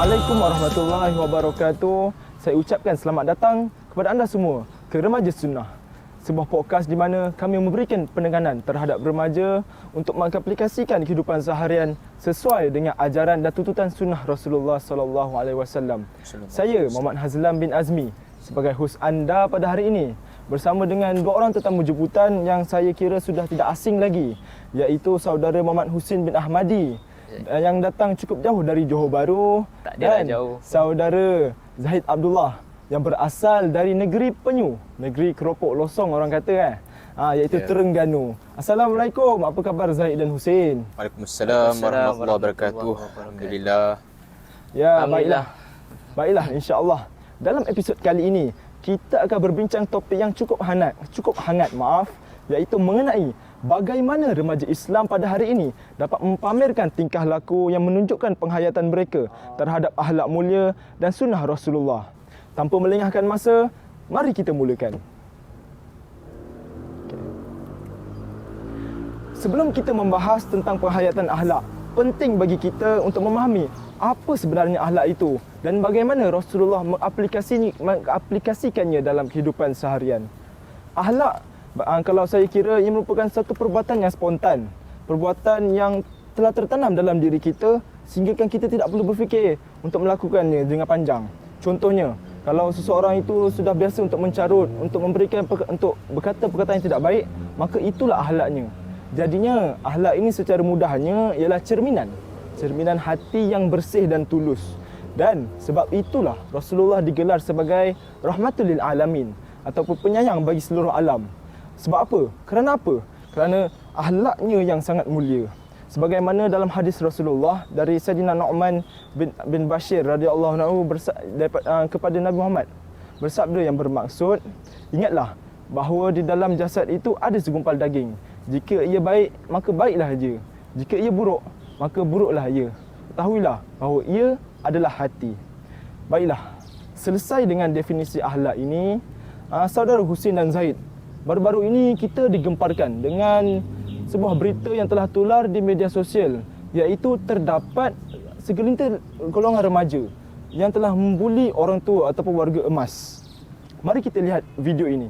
Assalamualaikum warahmatullahi wabarakatuh. Saya ucapkan selamat datang kepada anda semua ke Remaja Sunnah, sebuah podcast di mana kami memberikan penekanan terhadap remaja untuk mengaplikasikan kehidupan seharian sesuai dengan ajaran dan tuntutan sunnah Rasulullah sallallahu alaihi wasallam. Saya Muhammad Hazlam bin Azmi sebagai hos anda pada hari ini bersama dengan dua orang tetamu jemputan yang saya kira sudah tidak asing lagi, iaitu saudara Muhammad Husin bin Ahmadi yang datang cukup jauh dari Johor Bahru, dan jauh. Saudara Zahid Abdullah yang berasal dari negeri Penyu, negeri keropok losong orang kata iaitu Terengganu. Assalamualaikum, apa khabar Zahid dan Husin? Waalaikumsalam warahmatullahi wabarakatuh. Alhamdulillah. Ya, baiklah insya-Allah. Dalam episod kali ini kita akan berbincang topik yang cukup hangat, iaitu mengenai bagaimana remaja Islam pada hari ini dapat mempamerkan tingkah laku yang menunjukkan penghayatan mereka terhadap akhlak mulia dan sunnah Rasulullah. Tanpa melengahkan masa, mari kita mulakan. Sebelum kita membahas tentang penghayatan akhlak, penting bagi kita untuk memahami apa sebenarnya akhlak itu dan bagaimana Rasulullah mengaplikasikannya dalam kehidupan seharian. Akhlak, kalau saya kira, ia merupakan satu perbuatan yang spontan, perbuatan yang telah tertanam dalam diri kita sehingga kita tidak perlu berfikir untuk melakukannya dengan panjang. Contohnya, kalau seseorang itu sudah biasa untuk mencarut, untuk berkata perkataan yang tidak baik, maka itulah akhlaknya. Jadinya akhlak ini secara mudahnya ialah cerminan hati yang bersih dan tulus. Dan sebab itulah Rasulullah digelar sebagai rahmatul lil alamin ataupun penyayang bagi seluruh alam. Sebab apa? Kerana apa? Kerana akhlaknya yang sangat mulia. Sebagaimana dalam hadis Rasulullah dari Sayyidina Nu'man bin Bashir radhiyallahu anhu kepada Nabi Muhammad, bersabda yang bermaksud, ingatlah bahawa di dalam jasad itu ada segumpal daging. Jika ia baik, maka baiklah ia. Jika ia buruk, maka buruklah ia. Ketahuilah bahawa ia adalah hati. Baiklah, selesai dengan definisi akhlak ini, saudara Husin dan Zahid, baru-baru ini kita digemparkan dengan sebuah berita yang telah tular di media sosial, iaitu terdapat segelintir golongan remaja yang telah membuli orang tua ataupun warga emas. Mari kita lihat video ini.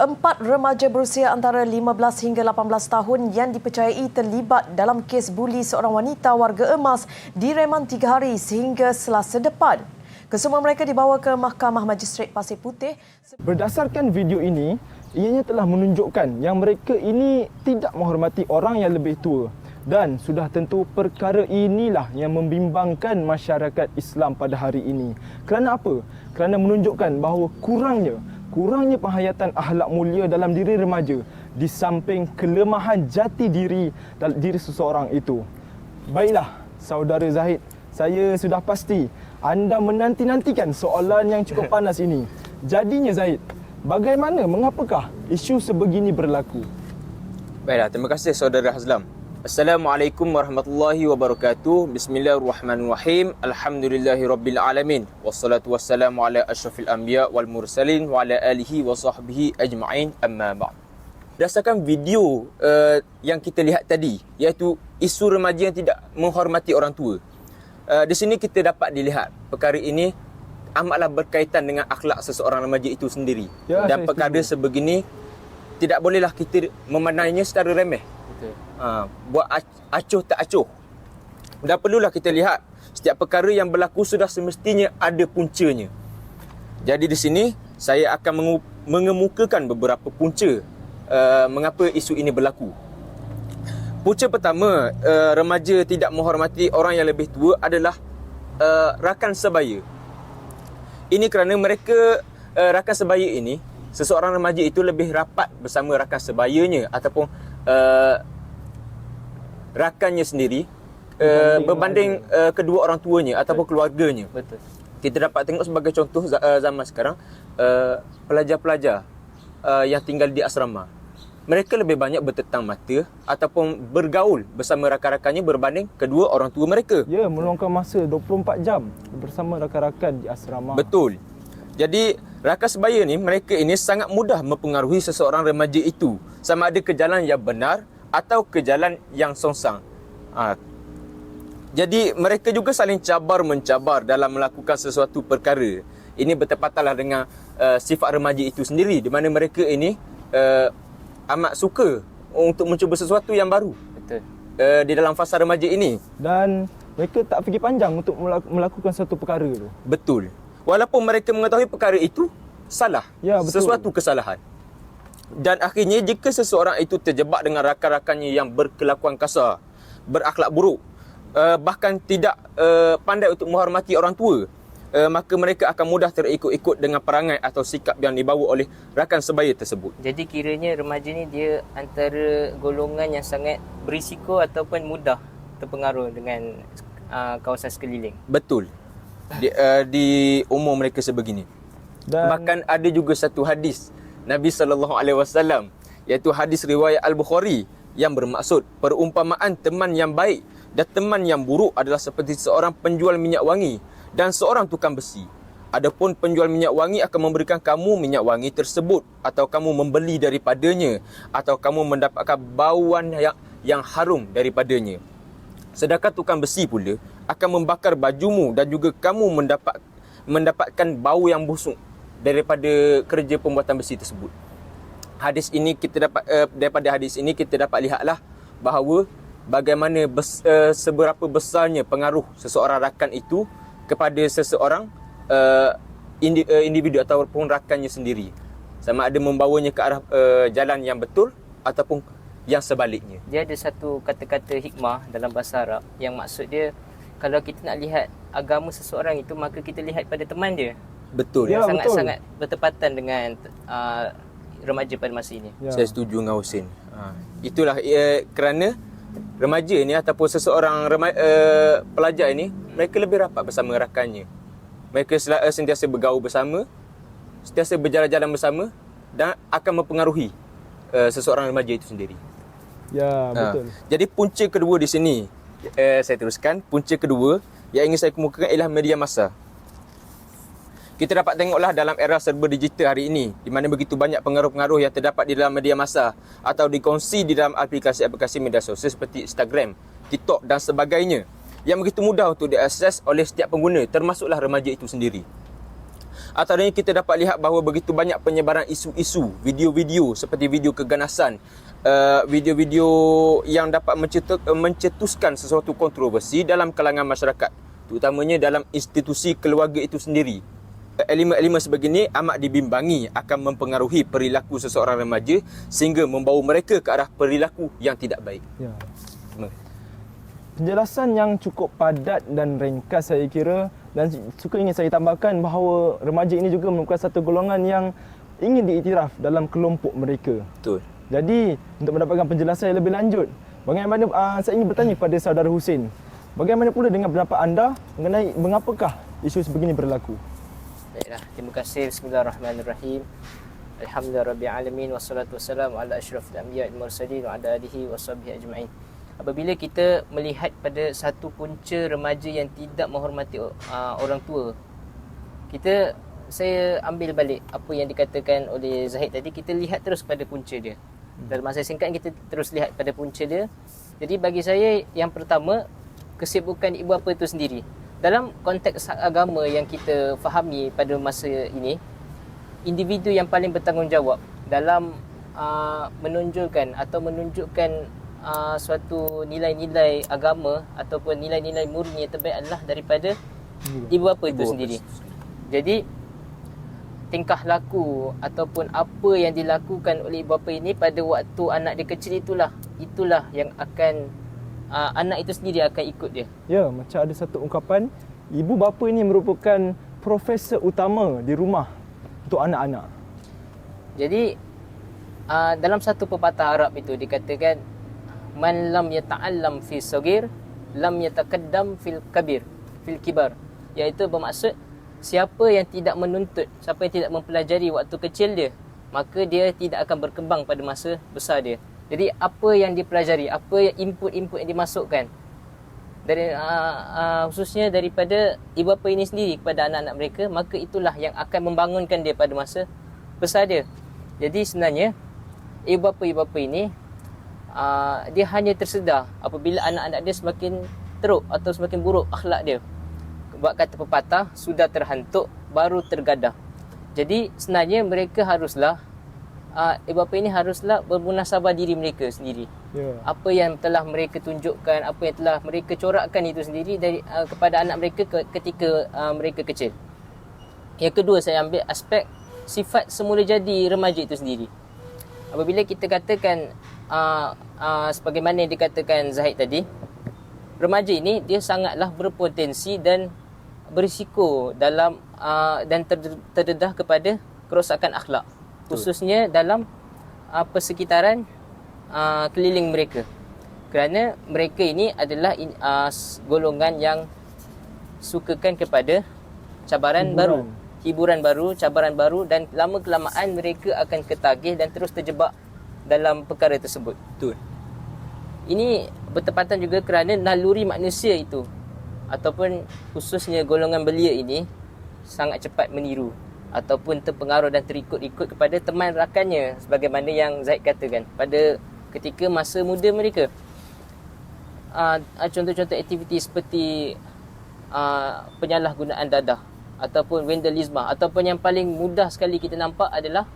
4 remaja berusia antara 15 hingga 18 tahun yang dipercayai terlibat dalam kes buli seorang wanita warga emas direman 3 hari sehingga Selasa depan. Kesemua mereka dibawa ke Mahkamah Magistrate Pasir Putih. Berdasarkan video ini, ianya telah menunjukkan yang mereka ini tidak menghormati orang yang lebih tua. Dan sudah tentu perkara inilah yang membimbangkan masyarakat Islam pada hari ini. Kerana apa? Kerana menunjukkan bahawa kurangnya penghayatan akhlak mulia dalam diri remaja di samping kelemahan jati diri dalam diri seseorang itu. Baiklah, saudara Zahid, saya sudah pasti anda menanti-nantikan soalan yang cukup panas ini. Jadinya Zahid, mengapakah isu sebegini berlaku? Baiklah, terima kasih saudara Hazlam. Assalamualaikum warahmatullahi wabarakatuh. Bismillahirrahmanirrahim. Alhamdulillahirabbil alamin. Wassalatu wassalamu ala asyrafil anbiya wal mursalin wa ala alihi wa sahbihi ajma'in. Amma ba'd. Berdasarkan video yang kita lihat tadi, iaitu isu remaja yang tidak menghormati orang tua. Di sini kita dapat dilihat perkara ini amatlah berkaitan dengan akhlak seseorang remaja itu sendiri. Ya, dan perkara sebegini tidak bolehlah kita memandangnya secara remeh. Buat acuh tak acuh. Dan perlulah kita lihat setiap perkara yang berlaku sudah semestinya ada puncanya. Jadi di sini saya akan mengemukakan beberapa punca mengapa isu ini berlaku. Punca pertama, remaja tidak menghormati orang yang lebih tua adalah rakan sebaya. Ini kerana mereka rakan sebaya ini, seseorang remaja itu lebih rapat bersama rakan sebayanya ataupun rakannya sendiri berbanding kedua orang tuanya ataupun keluarganya. Betul. Kita dapat tengok sebagai contoh zaman sekarang, pelajar-pelajar yang tinggal di asrama, mereka lebih banyak bertetang mata ataupun bergaul bersama rakan-rakannya berbanding kedua orang tua mereka. Ya, meluangkan masa 24 jam bersama rakan-rakan di asrama. Betul. Jadi rakan sebaya ni, mereka ini sangat mudah mempengaruhi seseorang remaja itu sama ada ke jalan yang benar atau ke jalan yang songsang. Jadi mereka juga saling cabar-mencabar dalam melakukan sesuatu perkara. Ini bertepatanlah dengan sifat remaja itu sendiri, di mana mereka ini amat suka untuk mencuba sesuatu yang baru. Betul. Di dalam fasa remaja ini. Dan mereka tak fikir panjang untuk melakukan satu perkara tu. Betul. Walaupun mereka mengetahui perkara itu salah, Ya, betul. sesuatu kesalahan. Dan akhirnya jika seseorang itu terjebak dengan rakan-rakannya yang berkelakuan kasar, berakhlak buruk, bahkan tidak pandai untuk menghormati orang tua, maka mereka akan mudah terikut-ikut dengan perangai atau sikap yang dibawa oleh rakan sebaya tersebut. Jadi kiranya remaja ni dia antara golongan yang sangat berisiko ataupun mudah terpengaruh dengan kawasan sekeliling. Betul. Di umur mereka sebegini. Dan Bahkan ada juga satu hadis Nabi SAW, iaitu hadis riwayat Al-Bukhari, yang bermaksud perumpamaan teman yang baik dan teman yang buruk adalah seperti seorang penjual minyak wangi dan seorang tukang besi. Adapun penjual minyak wangi akan memberikan kamu minyak wangi tersebut, atau kamu membeli daripadanya, atau kamu mendapatkan bauan yang harum daripadanya. Sedangkan tukang besi pula akan membakar bajumu dan juga kamu mendapatkan bau yang busuk daripada kerja pembuatan besi tersebut. Daripada hadis ini kita dapat lihatlah bahawa bagaimana seberapa besarnya pengaruh seseorang rakan itu kepada seseorang individu ataupun rakannya sendiri, sama ada membawanya ke arah jalan yang betul ataupun yang sebaliknya. Dia ada satu kata-kata hikmah dalam bahasa Arab yang maksud dia, kalau kita nak lihat agama seseorang itu, maka kita lihat pada teman dia. Betul. Ya, Sangat-sangat bertepatan dengan remaja pada masa ini. Ya. Saya setuju dengan Husin. Itulah kerana remaja ini ataupun seseorang pelajar ini, mereka lebih rapat bersama rakannya. Mereka sentiasa bergaul bersama, sentiasa berjalan-jalan bersama, dan akan mempengaruhi seseorang remaja itu sendiri. Ya, betul. Jadi punca kedua di sini, saya teruskan. Punca kedua yang ingin saya kemukakan ialah media massa. Kita dapat tengoklah dalam era serba digital hari ini, di mana begitu banyak pengaruh-pengaruh yang terdapat di dalam media massa atau dikongsi di dalam aplikasi-aplikasi media sosial seperti Instagram, TikTok dan sebagainya, yang begitu mudah untuk diakses oleh setiap pengguna, termasuklah remaja itu sendiri. Antaranya kita dapat lihat bahawa begitu banyak penyebaran isu-isu, video-video seperti video keganasan, video-video yang dapat mencetuskan sesuatu kontroversi dalam kalangan masyarakat, terutamanya dalam institusi keluarga itu sendiri. Elemen-elemen sebegini amat dibimbangi akan mempengaruhi perilaku seseorang remaja sehingga membawa mereka ke arah perilaku yang tidak baik. Ya. Penjelasan yang cukup padat dan ringkas saya kira, dan suka ingin saya tambahkan bahawa remaja ini juga merupakan satu golongan yang ingin diiktiraf dalam kelompok mereka. Betul. Jadi untuk mendapatkan penjelasan yang lebih lanjut, bagaimana saya ingin bertanya kepada saudara Husin, bagaimana pula dengan pendapat anda mengenai mengapakah isu sebegini berlaku? Baiklah, terima kasih. Bismillahirrahmanirrahim. Alhamdulillahirabbil alamin wassalatu wassalamu ala asyrafil anbiya'i wal mursalin wa ala alihi washabbihi ajma'in. Apabila kita melihat pada satu punca remaja yang tidak menghormati orang tua, saya ambil balik apa yang dikatakan oleh Zahid tadi, kita lihat terus pada punca dia. Dalam masa singkat kita terus lihat pada punca dia. Jadi bagi saya, yang pertama, kesibukan ibu bapa itu sendiri. Dalam konteks agama yang kita fahami pada masa ini, individu yang paling bertanggungjawab dalam menunjukkan suatu nilai-nilai agama ataupun nilai-nilai murni yang terbaik adalah daripada ibu bapa itu sendiri. Jadi tingkah laku ataupun apa yang dilakukan oleh ibu bapa ini pada waktu anak dia kecil, itulah yang akan anak itu sendiri akan ikut dia. Ya, macam ada satu ungkapan, ibu bapa ini merupakan profesor utama di rumah untuk anak-anak. Jadi dalam satu pepatah Arab itu dikatakan, man lam yata'allam fi sagir lam yataqaddam fil kibar, iaitu bermaksud siapa yang tidak menuntut, siapa yang tidak mempelajari waktu kecil dia, maka dia tidak akan berkembang pada masa besar dia. Jadi apa yang dipelajari, apa input-input yang dimasukkan dari khususnya daripada ibu bapa ini sendiri kepada anak-anak mereka, maka itulah yang akan membangunkan dia pada masa besar dia. Jadi sebenarnya ibu bapa ini dia hanya tersedar apabila anak-anak dia semakin teruk atau semakin buruk akhlak dia. Buat kata pepatah, sudah terhantuk baru tergadah. Jadi sebenarnya mereka haruslah ibu bapa ini haruslah bermunasabah diri mereka sendiri. Apa yang telah mereka tunjukkan, apa yang telah mereka corakkan itu sendiri dari kepada anak mereka ketika mereka kecil. Yang kedua, saya ambil aspek sifat semula jadi remaja itu sendiri. Apabila kita katakan sebagaimana yang dikatakan Zahid tadi, remaja ini dia sangatlah berpotensi dan berisiko dalam dan terdedah kepada kerosakan akhlak, khususnya dalam persekitaran keliling mereka. Kerana mereka ini adalah golongan yang sukakan kepada cabaran baru, hiburan baru, cabaran baru, dan lama-kelamaan mereka akan ketagih dan terus terjebak dalam perkara tersebut. Betul. Ini bertepatan juga kerana naluri manusia itu ataupun khususnya golongan belia ini sangat cepat meniru ataupun terpengaruh dan terikut-ikut kepada teman rakannya, sebagaimana yang Zaid katakan pada ketika masa muda mereka. Contoh-contoh aktiviti seperti penyalahgunaan dadah ataupun vandalisme, ataupun yang paling mudah sekali kita nampak adalah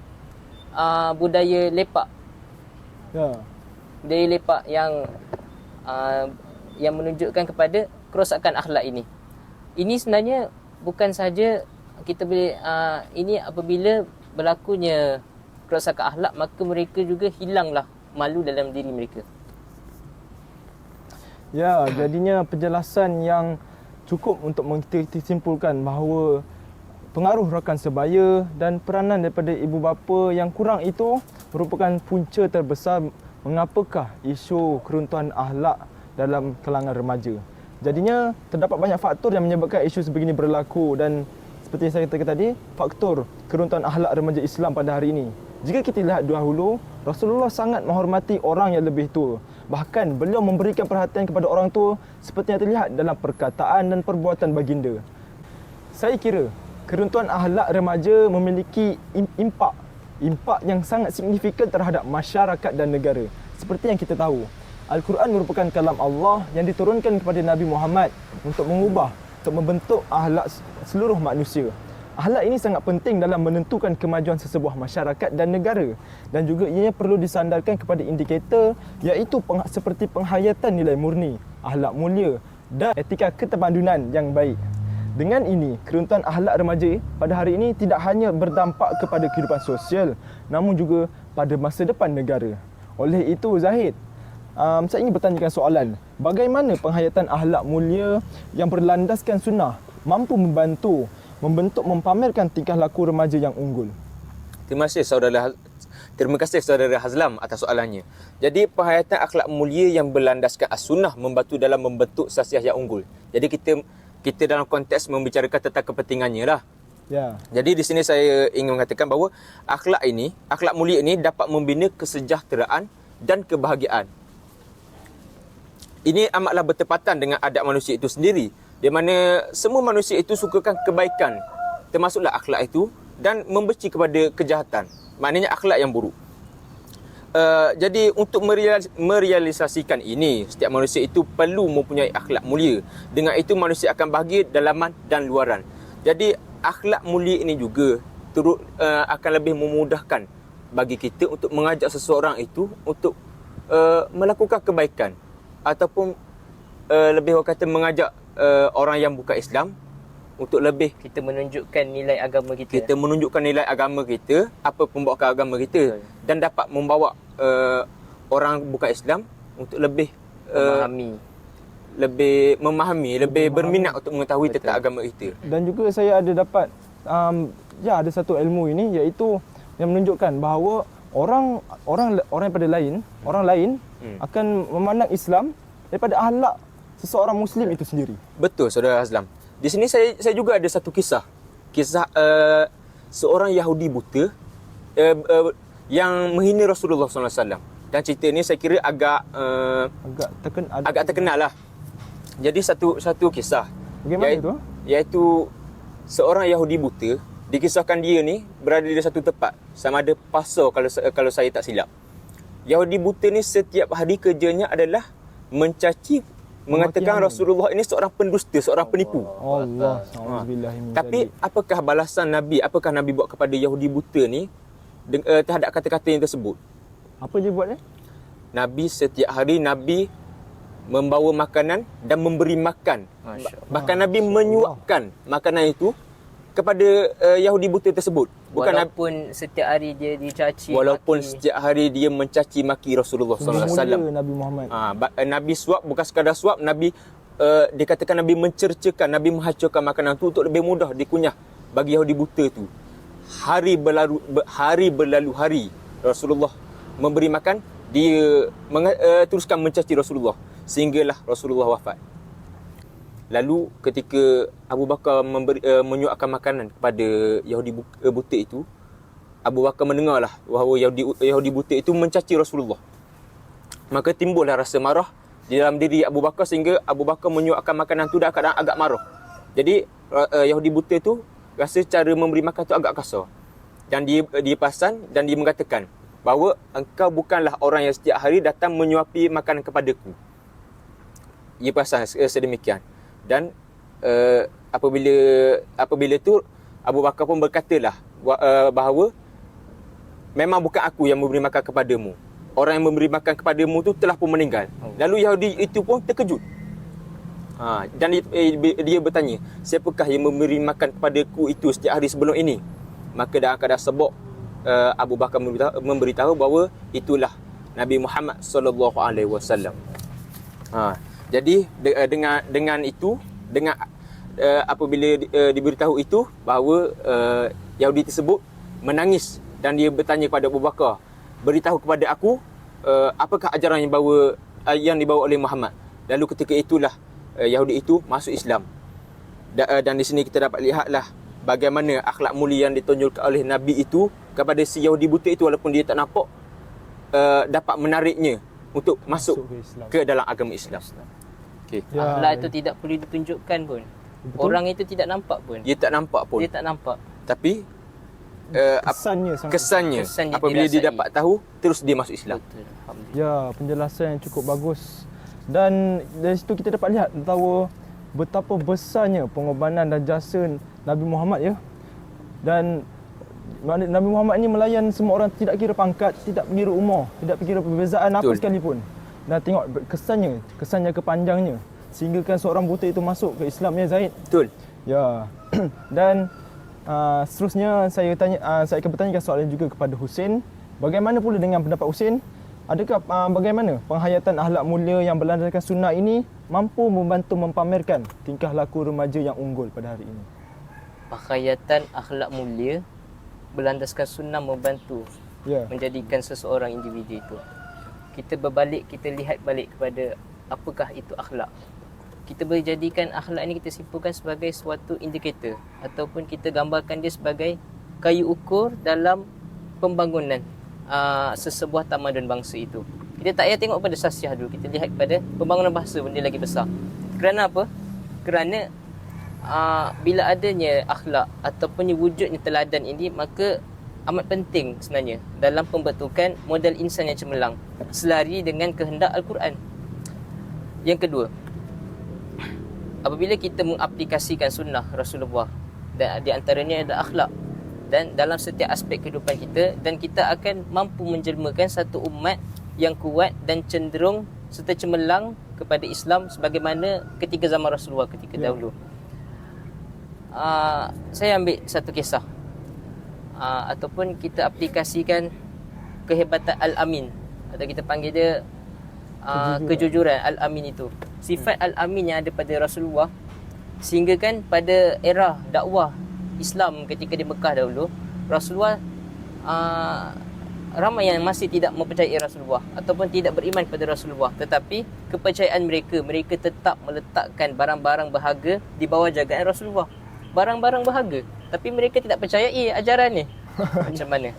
budaya lepak. Budaya lepak yang menunjukkan kepada kerosakan akhlak ini. Ini sebenarnya bukan sahaja kita boleh ini apabila berlakunya kerosakan akhlak, maka mereka juga hilanglah malu dalam diri mereka. Ya, jadinya penjelasan yang cukup untuk kita simpulkan bahawa pengaruh rakan sebaya dan peranan daripada ibu bapa yang kurang itu merupakan punca terbesar mengapakah isu keruntuhan akhlak dalam kalangan remaja. Jadinya terdapat banyak faktor yang menyebabkan isu sebegini berlaku, dan seperti yang saya katakan tadi, faktor keruntuhan akhlak remaja Islam pada hari ini. Jika kita lihat dahulu, Rasulullah sangat menghormati orang yang lebih tua. Bahkan beliau memberikan perhatian kepada orang tua seperti yang terlihat dalam perkataan dan perbuatan baginda. Saya kira keruntuhan akhlak remaja memiliki impak yang sangat signifikan terhadap masyarakat dan negara. Seperti yang kita tahu, Al-Quran merupakan kalam Allah yang diturunkan kepada Nabi Muhammad untuk membentuk akhlak seluruh manusia. Akhlak ini sangat penting dalam menentukan kemajuan sesebuah masyarakat dan negara, dan juga ianya perlu disandarkan kepada indikator iaitu seperti penghayatan nilai murni, akhlak mulia dan etika keterpadunan yang baik. Dengan ini, keruntuhan akhlak remaja pada hari ini tidak hanya berdampak kepada kehidupan sosial, namun juga pada masa depan negara. Oleh itu, Zahid, saya ingin bertanyakan soalan, bagaimana penghayatan akhlak mulia yang berlandaskan sunnah mampu mempamerkan tingkah laku remaja yang unggul? Terima kasih saudara Hazlam atas soalannya. Jadi penghayatan akhlak mulia yang berlandaskan as-sunnah membantu dalam membentuk sasiah yang unggul. Jadi kita dalam konteks membicarakan tentang kepentingannya lah. Ya. Jadi di sini saya ingin mengatakan bahawa akhlak mulia ini dapat membina kesejahteraan dan kebahagiaan. Ini amatlah bertepatan dengan adab manusia itu sendiri, di mana semua manusia itu sukakan kebaikan, termasuklah akhlak itu, dan membenci kepada kejahatan, maknanya akhlak yang buruk. Jadi untuk merealisasikan ini, setiap manusia itu perlu mempunyai akhlak mulia. Dengan itu manusia akan bahagia dalaman dan luaran. Jadi akhlak mulia ini juga akan lebih memudahkan bagi kita untuk mengajak seseorang itu untuk melakukan kebaikan, ataupun lebih orang kata mengajak orang yang bukan Islam untuk lebih Kita menunjukkan nilai agama kita. kita menunjukkan nilai agama kita, apa pembawaan agama kita, dan dapat membawa orang bukan Islam untuk lebih memahami, lebih berminat untuk mengetahui tentang agama kita. Dan juga saya ada dapat ada satu ilmu ini, iaitu yang menunjukkan bahawa orang daripada orang lain akan memandang Islam daripada akhlak seseorang Muslim itu sendiri. Betul, saudara Hazlam. Di sini saya juga ada satu kisah seorang Yahudi buta yang menghina Rasulullah SAW. Dan cerita ini saya kira agak terkenal lah. Jadi satu kisah. Bagaimana itu? Iaitu seorang Yahudi buta, dikisahkan dia ni berada di satu tempat, sama ada pasar kalau saya tak silap. Yahudi buta ni setiap hari kerjanya adalah mencaci mengatakan Kematian. Rasulullah ini seorang pendusta, seorang penipu. Allah. Auzubillahi min Tapi dzalik. apakah balasan Nabi, apakah Nabi buat kepada Yahudi buta ni terhadap kata-kata yang tersebut? Apa je buat Nabi setiap hari Nabi membawa makanan dan memberi makan. Masya Allah. Bahkan Nabi menyuapkan makanan itu kepada Yahudi buta tersebut. Bukan Walaupun setiap hari dia dicaci walaupun maki. setiap hari dia mencaci maki Rasulullah sallallahu alaihi wasallam. Nabi Muhammad. Nabi suap, bukan sekadar suap, Nabi dikatakan Nabi mencercakan, Nabi menghancurkan makanan tu untuk lebih mudah dikunyah bagi Yahudi buta tu. Hari berlalu hari Rasulullah memberi makan, dia teruskan mencaci Rasulullah sehinggalah Rasulullah wafat. Lalu ketika Abu Bakar menyuapkan makanan kepada Yahudi buta itu, Abu Bakar mendengarlah bahawa Yahudi buta itu mencaci Rasulullah. Maka timbullah rasa marah di dalam diri Abu Bakar sehingga Abu Bakar menyuapkan makanan tu dah keadaan agak marah. Jadi Yahudi buta tu rasa cara memberi makan tu agak kasar. Dan dia pasan dan dia mengatakan bahawa engkau bukanlah orang yang setiap hari datang menyuapi makanan kepadaku. Ia pasan sedemikian. Dan apabila tu Abu Bakar pun berkatalah bahawa memang bukan aku yang memberi makan kepadamu. Orang yang memberi makan kepadamu tu telah pun meninggal. Lalu Yahudi itu pun terkejut. Dan dia bertanya, siapakah yang memberi makan kepadaku itu setiap hari sebelum ini? Maka dalam keadaan sebab Abu Bakar memberitahu bahawa itulah Nabi Muhammad sallallahu alaihi wasallam. Jadi dengan itu, apabila diberitahu itu bahawa Yahudi tersebut menangis dan dia bertanya kepada Abu Bakar, beritahu kepada aku apakah ajaran yang dibawa oleh Muhammad. Lalu ketika itulah Yahudi itu masuk Islam. Dan di sini kita dapat lihatlah bagaimana akhlak mulia yang ditunjukkan oleh Nabi itu kepada si Yahudi buta itu, walaupun dia tak nampak, dapat menariknya untuk masuk ke Islam. ke dalam agama Islam. Okay. Ya, Akhlak itu tidak perlu ditunjukkan pun. Betul. Orang itu tidak nampak pun. Dia tak nampak pun. Dia tak nampak. Tapi Kesannya sangat. kesannya Kesan dia apabila dia dirasai. dapat tahu, terus dia masuk Islam. Betul. Alhamdulillah. Ya, penjelasan yang cukup bagus. Dan dari situ kita dapat lihat bahawa betapa besarnya pengorbanan dan jasa Nabi Muhammad ya. Dan Nabi Muhammad ni melayan semua orang, tidak kira pangkat, tidak kira umur, tidak kira perbezaan apa Betul. sekalipun. Dan tengok kesannya kepanjangnya sehinggakan seorang buta itu masuk ke Islam ya Zaid. Betul. Ya. Dan seterusnya saya akan bertanyakan soalan juga kepada Husin. Bagaimana pula dengan pendapat Husin? Adakah bagaimana penghayatan akhlak mulia yang berlandaskan sunnah ini mampu membantu mempamerkan tingkah laku remaja yang unggul pada hari ini? Penghayatan akhlak mulia berlandaskan sunnah membantu Ya. menjadikan seseorang individu itu. Kita berbalik, kita lihat balik kepada apakah itu akhlak. Kita boleh jadikan akhlak ini, kita simpulkan sebagai suatu indikator ataupun kita gambarkan dia sebagai kayu ukur dalam pembangunan sesebuah tamadun bangsa itu. Kita tak payah tengok pada sasiah dulu, kita lihat kepada pembangunan bahasa benda lagi besar. Kerana apa? Kerana bila adanya akhlak ataupun wujudnya teladan ini, maka amat penting sebenarnya dalam pembentukan model insan yang cemerlang selari dengan kehendak Al-Quran. Yang kedua, apabila kita mengaplikasikan sunnah Rasulullah, dan di antaranya ada akhlak, dan dalam setiap aspek kehidupan kita, dan kita akan mampu menjelmakan satu umat yang kuat dan cenderung serta cemerlang kepada Islam sebagaimana ketika zaman Rasulullah ketika dahulu. Saya ambil satu kisah ataupun kita aplikasikan kehebatan Al-Amin, atau kita panggil dia kejujuran Al-Amin itu. Sifat Al-Amin yang ada pada Rasulullah, sehingga kan pada era dakwah Islam ketika di Mekah dahulu, Rasulullah ramai yang masih tidak mempercayai Rasulullah ataupun tidak beriman kepada Rasulullah, tetapi kepercayaan mereka tetap meletakkan barang-barang berharga di bawah jagaan Rasulullah. Barang-barang berharga, tapi mereka tidak percayai ajaran ni. Macam mana?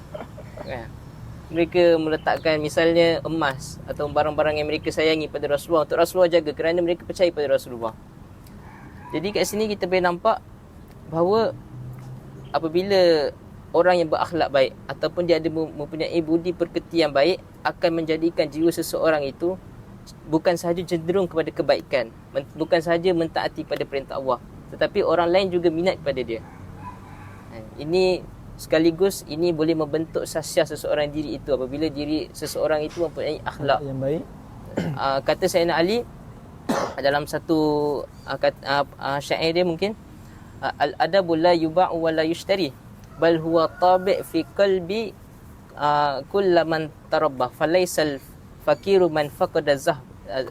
Mereka meletakkan misalnya emas atau barang-barang yang mereka sayangi pada Rasulullah untuk Rasulullah jaga kerana mereka percaya pada Rasulullah. Jadi kat sini kita boleh nampak bahawa apabila orang yang berakhlak baik ataupun dia ada mempunyai budi pekerti yang baik, akan menjadikan jiwa seseorang itu bukan sahaja cenderung kepada kebaikan, bukan sahaja mentaati pada perintah Allah, tetapi orang lain juga minat kepada dia. Ini sekaligus ini boleh membentuk sasiah seseorang diri itu apabila diri seseorang itu mempunyai akhlak yang baik. Kata Sayyidina Ali dalam satu syair dia mungkin, al-adabu la yuba'u wa la yushtari bal huwa tabi' fi qalbi kullaman tarabbah falaisal fakiru man faqada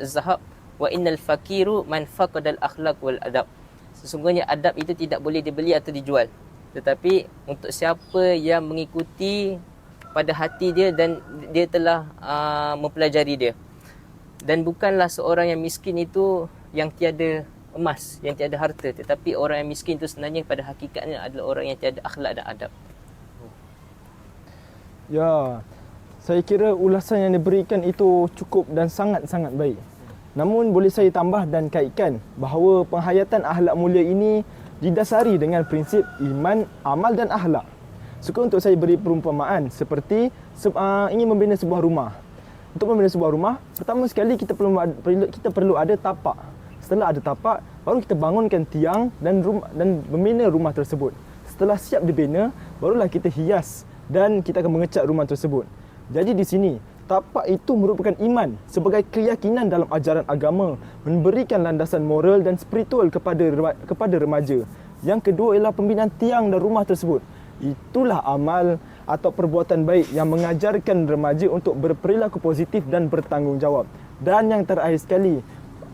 zahab wa innal fakiru man faqada al-akhlaq wal adab. Sesungguhnya adab itu tidak boleh dibeli atau dijual, tetapi untuk siapa yang mengikuti pada hati dia dan dia telah mempelajari dia. Dan bukanlah seorang yang miskin itu yang tiada emas, yang tiada harta, tetapi orang yang miskin itu sebenarnya pada hakikatnya adalah orang yang tiada akhlak dan adab. Ya, saya kira ulasan yang diberikan itu cukup dan sangat-sangat baik. Namun boleh saya tambah dan kaitkan bahawa penghayatan akhlak mulia ini didasari dengan prinsip iman, amal dan akhlak. Suka untuk saya beri perumpamaan seperti ingin membina sebuah rumah. Untuk membina sebuah rumah, pertama sekali kita perlu ada tapak. Setelah ada tapak, baru kita bangunkan tiang dan membina rumah tersebut. Setelah siap dibina, barulah kita hias dan kita akan mengecat rumah tersebut. Jadi di sini, tapak itu merupakan iman sebagai keyakinan dalam ajaran agama, memberikan landasan moral dan spiritual kepada remaja. Yang kedua ialah pembinaan tiang dan rumah tersebut. Itulah amal atau perbuatan baik yang mengajarkan remaja untuk berperilaku positif dan bertanggungjawab. Dan yang terakhir sekali,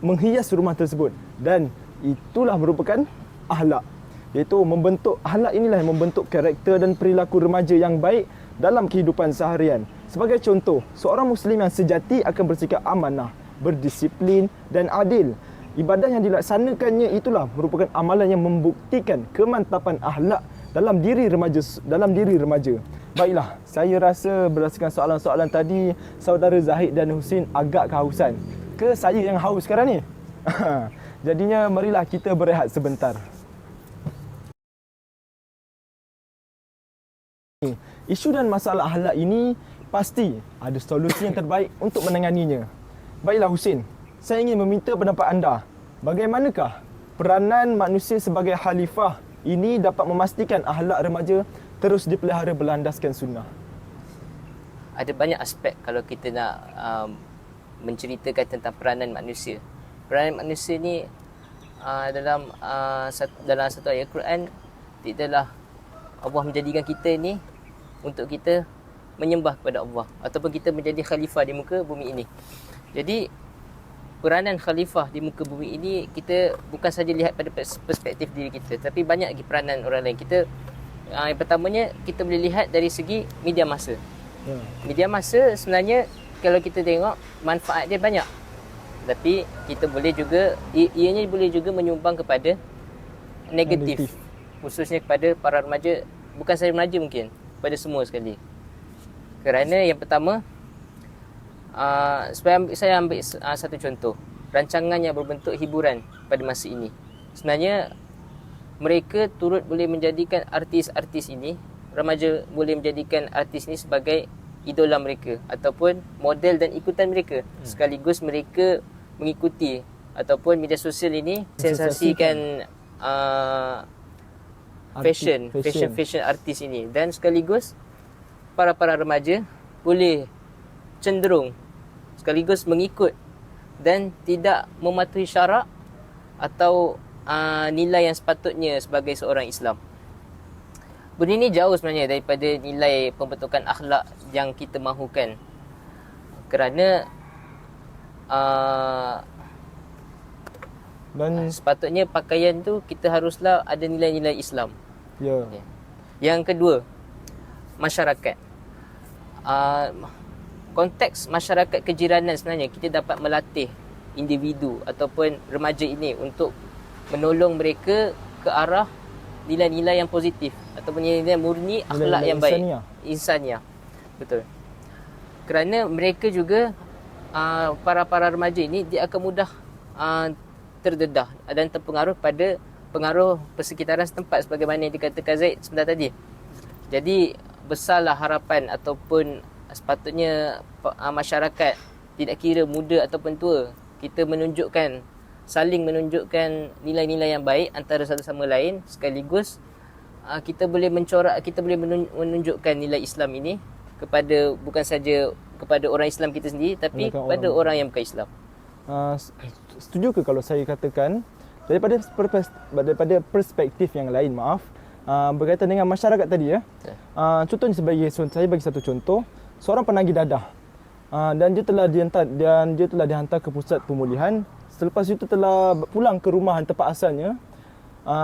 menghias rumah tersebut. Dan itulah merupakan akhlak. Iaitu membentuk akhlak inilah yang membentuk karakter dan perilaku remaja yang baik dalam kehidupan seharian. Sebagai contoh, seorang Muslim yang sejati akan bersikap amanah, berdisiplin dan adil. Ibadah yang dilaksanakannya itulah merupakan amalan yang membuktikan kemantapan akhlak dalam diri remaja. Baiklah, saya rasa berdasarkan soalan-soalan tadi, saudara Zahid dan Husin agak kehausan. Ke saya yang haus sekarang ni? Jadinya marilah kita berehat sebentar. Isu dan masalah akhlak ini pasti ada solusi yang terbaik untuk menanganinya. Baiklah Husin, saya ingin meminta pendapat anda. Bagaimanakah peranan manusia sebagai khalifah ini dapat memastikan akhlak remaja terus dipelihara berlandaskan sunnah? Ada banyak aspek kalau kita nak menceritakan tentang peranan manusia. Peranan manusia ni dalam satu ayat Quran, tidaklah Allah menjadikan kita ni untuk kita menyembah kepada Allah ataupun kita menjadi khalifah di muka bumi ini. Jadi peranan khalifah di muka bumi ini kita bukan saja lihat pada perspektif diri kita, tapi banyak lagi peranan orang lain. Kita yang pertamanya kita boleh lihat dari segi media masa. Media masa sebenarnya kalau kita tengok manfaat dia banyak. Tapi kita boleh juga ianya boleh juga menyumbang kepada negatif. Khususnya kepada para remaja, bukan sahaja remaja mungkin, pada semua sekali. Kerana yang pertama, saya ambil satu contoh, rancangan yang berbentuk hiburan pada masa ini. Sebenarnya mereka turut boleh menjadikan artis-artis ini, remaja boleh menjadikan artis ini sebagai idola mereka ataupun model dan ikutan mereka. Sekaligus mereka mengikuti ataupun media sosial ini sensasikan fashion artis ini, dan sekaligus para remaja boleh cenderung sekaligus mengikut dan tidak mematuhi syarak atau nilai yang sepatutnya sebagai seorang Islam. Benda ini jauh sebenarnya daripada nilai pembentukan akhlak yang kita mahukan. Kerana dan sepatutnya pakaian tu kita haruslah ada nilai-nilai Islam. Ya. Yang kedua, masyarakat. Konteks masyarakat kejiranan sebenarnya kita dapat melatih individu ataupun remaja ini untuk menolong mereka ke arah nilai-nilai yang positif ataupun nilai-nilai murni akhlak yang baik, insaniah. Betul. Kerana mereka juga para remaja ini dia akan mudah terdedah dan terpengaruh pada pengaruh persekitaran setempat sebagaimana yang dikatakan Zaid sebentar tadi. Jadi besarlah harapan ataupun sepatutnya masyarakat tidak kira muda ataupun tua, kita saling menunjukkan nilai-nilai yang baik antara satu sama lain, sekaligus kita boleh menunjukkan nilai Islam ini kepada bukan saja kepada orang Islam kita sendiri, tapi kepada orang yang bukan Islam. Setuju ke kalau saya katakan daripada perspektif yang lain, berkaitan dengan masyarakat tadi ya. Contohnya saya bagi satu contoh, seorang penagih dadah dan dia telah dihantar ke pusat pemulihan. Selepas itu telah pulang ke rumah tempat asalnya,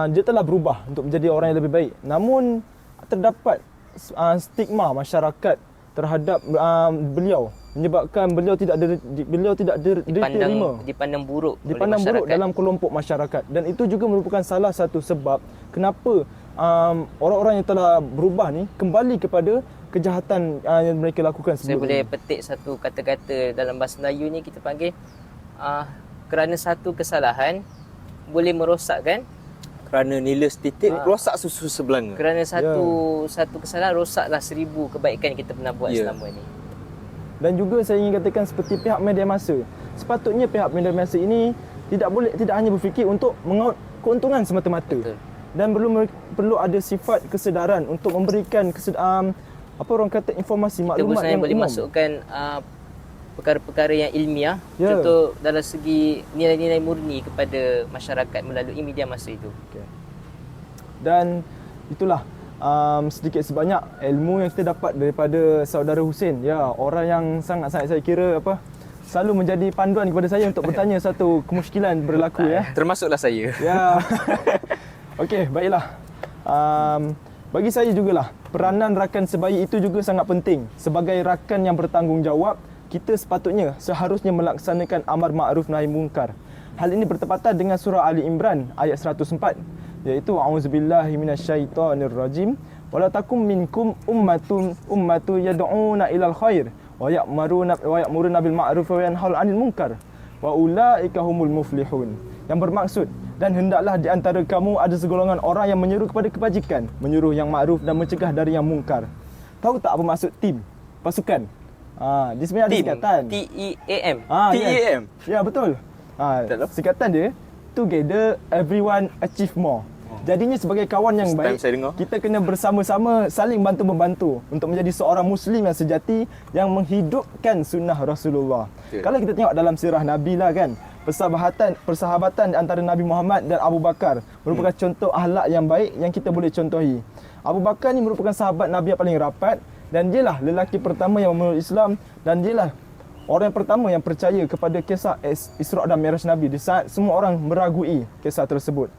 dia telah berubah untuk menjadi orang yang lebih baik. Namun terdapat stigma masyarakat terhadap beliau, menyebabkan beliau tidak dipandang buruk dalam kelompok masyarakat, dan itu juga merupakan salah satu sebab kenapa orang-orang yang telah berubah ni kembali kepada kejahatan yang mereka lakukan sebelum. Saya boleh petik satu kata-kata dalam bahasa Melayu ni, kita panggil kerana satu kesalahan boleh merosakkan, Kerana nila setitik rosak susu sebelanga. kerana satu kesalahan rosaklah 1000 kebaikan yang kita pernah buat selama ni. Dan juga saya ingin katakan seperti pihak media massa, sepatutnya pihak media massa ini tidak hanya berfikir untuk mengaut keuntungan semata-mata. Betul. Dan perlu ada sifat kesedaran untuk memberikan informasi, Kita maklumat yang boleh umum. masukkan perkara-perkara yang ilmiah, contoh dalam segi nilai-nilai murni kepada masyarakat melalui media massa itu. Dan itulah sedikit sebanyak ilmu yang kita dapat daripada saudara Hussein. Ya, orang yang sangat-sangat saya kira selalu menjadi panduan kepada saya untuk bertanya satu kemusykilan berlaku ya. Termasuklah saya. Ya. Okey, baiklah. Bagi saya jugalah, peranan rakan sebayi itu juga sangat penting. Sebagai rakan yang bertanggungjawab, kita seharusnya melaksanakan amar ma'ruf nahi munkar. Hal ini bertepatan dengan surah Ali Imran ayat 104, iaitu a'udzubillahi minasyaitonirrajim wala takum minkum ummatun yad'una ilal khair wa ya'muruna bil ma'ruf wa yanhauna 'anil munkar wa ulaika humul muflihun. Yang bermaksud, dan hendaklah di antara kamu ada segolongan orang yang menyeru kepada kebajikan, menyuruh yang makruf dan mencegah dari yang mungkar. Tahu tak apa maksud tim? Pasukan. Dia sebenarnya ada singkatan. TEAM. TEAM. Ya, betul. Singkatan dia, Together Everyone Achieve More. Jadinya sebagai kawan yang baik, kita kena bersama-sama saling bantu-membantu untuk menjadi seorang Muslim yang sejati yang menghidupkan sunnah Rasulullah. Kalau kita tengok dalam sirah Nabi lah kan, persahabatan antara Nabi Muhammad dan Abu Bakar merupakan contoh akhlak yang baik yang kita boleh contohi. Abu Bakar ni merupakan sahabat Nabi yang paling rapat, dan dialah lelaki pertama yang memeluk Islam, dan dialah orang yang pertama yang percaya kepada kisah Isra' dan Mi'raj Nabi di saat semua orang meragui kisah tersebut.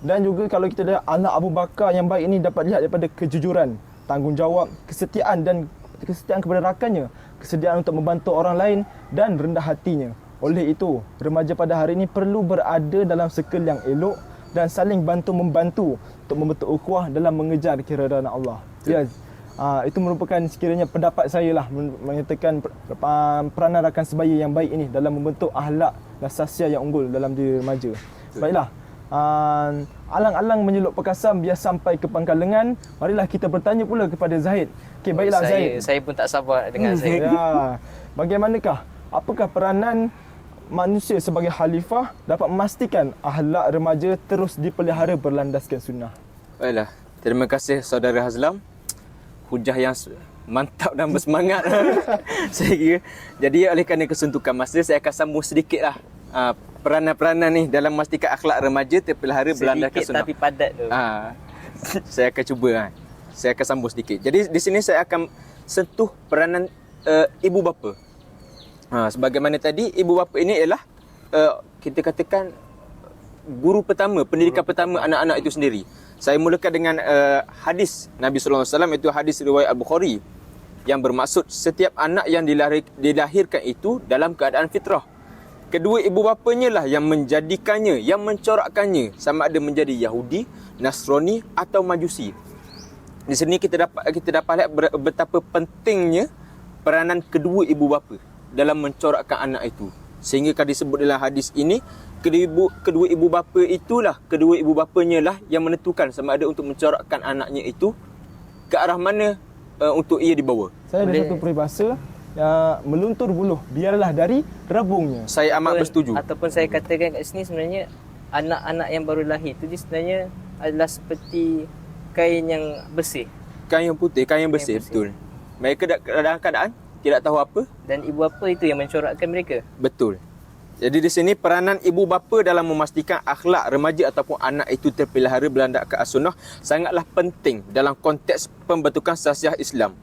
Dan juga kalau kita lihat anak Abu Bakar yang baik ini dapat lihat daripada kejujuran, tanggungjawab, kesetiaan kepada rakannya, kesediaan untuk membantu orang lain dan rendah hatinya. Oleh itu, remaja pada hari ini perlu berada dalam circle yang elok dan saling bantu-membantu untuk membentuk ukhuwah dalam mengejar keridaan Allah. Ya, itu merupakan sekiranya pendapat saya lah, menyatakan peranan rakan sebaya yang baik ini dalam membentuk akhlak dan sasiah yang unggul dalam diri remaja. Baiklah, alang-alang menyeluk perkasam biar sampai ke pangkal lengan. Marilah kita bertanya pula kepada Zahid. Okey, baiklah Zahid. Saya pun tak sabar dengan Zahid. Ya. Bagaimanakah? Apakah peranan manusia sebagai khalifah dapat memastikan akhlak remaja terus dipelihara berlandaskan sunnah? Baiklah, terima kasih saudara Hazlam. Hujah yang mantap dan bersemangat saya kira. Jadi oleh kerana kesuntukan masa, saya akan sambung sedikitlah peranan-peranan ni dalam memastikan akhlak remaja terpelihara berlandaskan sunnah. Sedikit tapi padat tu. Saya akan cuba. Saya akan sambung sedikit. Jadi di sini saya akan sentuh peranan ibu bapa. Sebagaimana tadi, ibu bapa ini ialah kita katakan guru pertama, pendidikan pertama anak-anak itu sendiri. Saya mulakan dengan hadis Nabi sallallahu alaihi wasallam, itu hadis riwayat Al-Bukhari, yang bermaksud setiap anak yang dilahirkan itu dalam keadaan fitrah. Kedua ibu bapanya lah yang menjadikannya, yang mencorakkannya, sama ada menjadi Yahudi, Nasrani atau Majusi. Di sini kita dapat lihat betapa pentingnya peranan kedua ibu bapa dalam mencorakkan anak itu. Sehingga kan disebut dalam hadis ini, kedua ibu bapa itulah, kedua ibu bapanya lah yang menentukan sama ada untuk mencorakkan anaknya itu ke arah mana untuk ia dibawa. Saya ada satu peribahasa, meluntur buluh, biarlah dari rabungnya. Saya amat bersetuju. Ataupun saya katakan kat sini sebenarnya anak-anak yang baru lahir tu dia sebenarnya adalah seperti kain yang bersih Kain yang putih, kain yang bersih, betul. Mereka dalam keadaan tidak tahu apa. dan ibu bapa itu yang mencorakkan mereka. Betul. Jadi di sini peranan ibu bapa dalam memastikan akhlak remaja ataupun anak itu terpelihara berlandaskan as-sunnah sangatlah penting dalam konteks pembentukan sasiah Islam.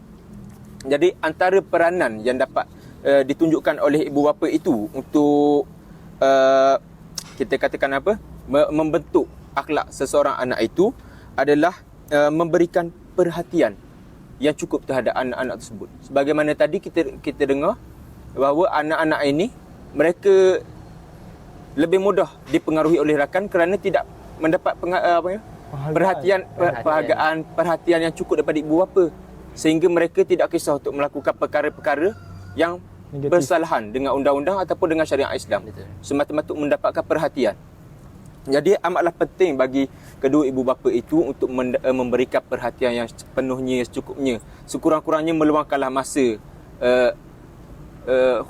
Jadi antara peranan yang dapat ditunjukkan oleh ibu bapa itu untuk kita katakan apa? Membentuk akhlak seseorang anak itu adalah memberikan perhatian yang cukup terhadap anak-anak tersebut. Sebagaimana tadi kita dengar bahawa anak-anak ini mereka lebih mudah dipengaruhi oleh rakan kerana tidak mendapat perhatian yang cukup daripada ibu bapa, sehingga mereka tidak kisah untuk melakukan perkara-perkara yang Negatif. bersalahan dengan undang-undang ataupun dengan syariat Islam. Betul. Semata-mata mendapatkan perhatian. Jadi amatlah penting bagi kedua ibu bapa itu untuk memberikan perhatian yang sepenuhnya, secukupnya. Sekurang-kurangnya meluangkanlah masa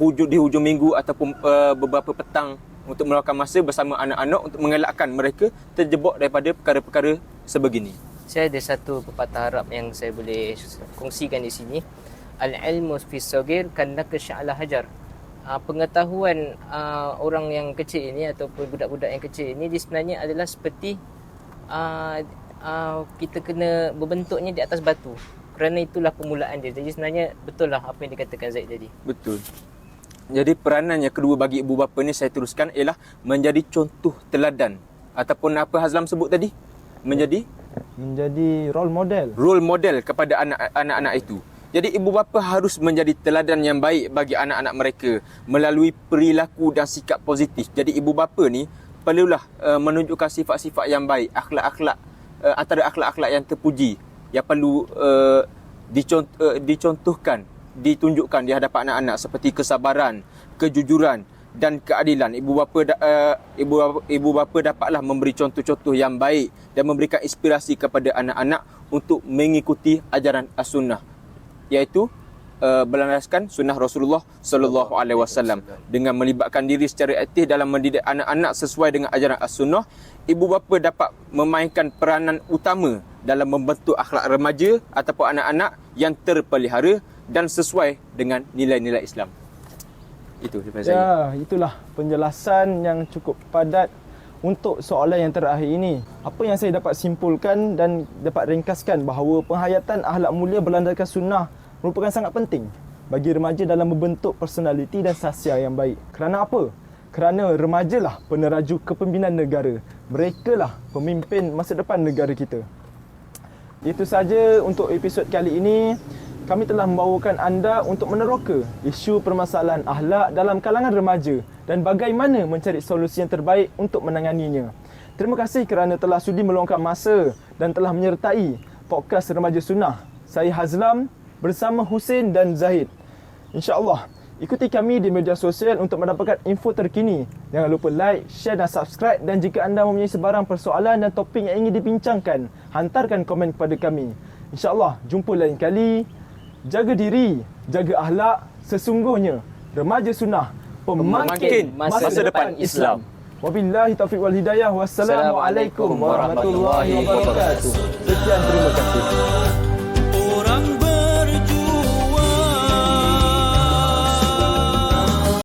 di hujung minggu ataupun beberapa petang untuk meluangkan masa bersama anak-anak untuk mengelakkan mereka terjebak daripada perkara-perkara sebegini. Saya ada satu pepatah Arab yang saya boleh kongsikan di sini. Al-ilmu fi sagir kannaka sya'la hajar. Pengetahuan orang yang kecil ini ataupun budak-budak yang kecil ini dia sebenarnya adalah seperti kita kena berbentuknya di atas batu. Kerana itulah permulaan dia. Jadi sebenarnya betul lah apa yang dikatakan Zaid tadi. Betul. Jadi peranan yang kedua bagi ibu bapa ni saya teruskan ialah menjadi contoh teladan ataupun apa Hazlam sebut tadi? Menjadi role model kepada anak-anak itu. Jadi ibu bapa harus menjadi teladan yang baik bagi anak-anak mereka melalui perilaku dan sikap positif. Jadi ibu bapa ni perlulah menunjukkan sifat-sifat yang baik, akhlak-akhlak antara akhlak-akhlak yang terpuji yang perlu dicontohkan, ditunjukkan di hadapan anak-anak seperti kesabaran, kejujuran dan keadilan. Ibu bapa dapatlah memberi contoh-contoh yang baik dan memberikan inspirasi kepada anak-anak untuk mengikuti ajaran as-sunnah, iaitu berlandaskan sunnah Rasulullah sallallahu alaihi wasallam dengan melibatkan diri secara aktif dalam mendidik anak-anak sesuai dengan ajaran as-sunnah. Ibu bapa dapat memainkan peranan utama dalam membentuk akhlak remaja ataupun anak-anak yang terpelihara dan sesuai dengan nilai-nilai Islam. Itu daripada saya. Ya, itulah penjelasan yang cukup padat untuk soalan yang terakhir ini. Apa yang saya dapat simpulkan dan dapat ringkaskan bahawa penghayatan akhlak mulia berlandaskan sunnah merupakan sangat penting bagi remaja dalam membentuk personaliti dan sasiah yang baik. Kerana apa? Kerana remajalah peneraju kepimpinan negara. Merekalah pemimpin masa depan negara kita. Itu saja untuk episod kali ini. Kami telah membawakan anda untuk meneroka isu permasalahan akhlak dalam kalangan remaja dan bagaimana mencari solusi yang terbaik untuk menanganinya. Terima kasih kerana telah sudi meluangkan masa dan telah menyertai podcast Remaja Sunnah. Saya Hazlam bersama Hussein dan Zahid. InsyaAllah, ikuti kami di media sosial untuk mendapatkan info terkini. Jangan lupa like, share dan subscribe, dan jika anda mempunyai sebarang persoalan dan topik yang ingin dibincangkan, hantarkan komen kepada kami. InsyaAllah, jumpa lain kali. Jaga diri, jaga akhlak. Sesungguhnya Remaja Sunnah, pemangkin masa depan Islam. Wabillahi taufiq wal hidayah. Wassalamualaikum warahmatullahi wabarakatuh. Sekian, terima kasih.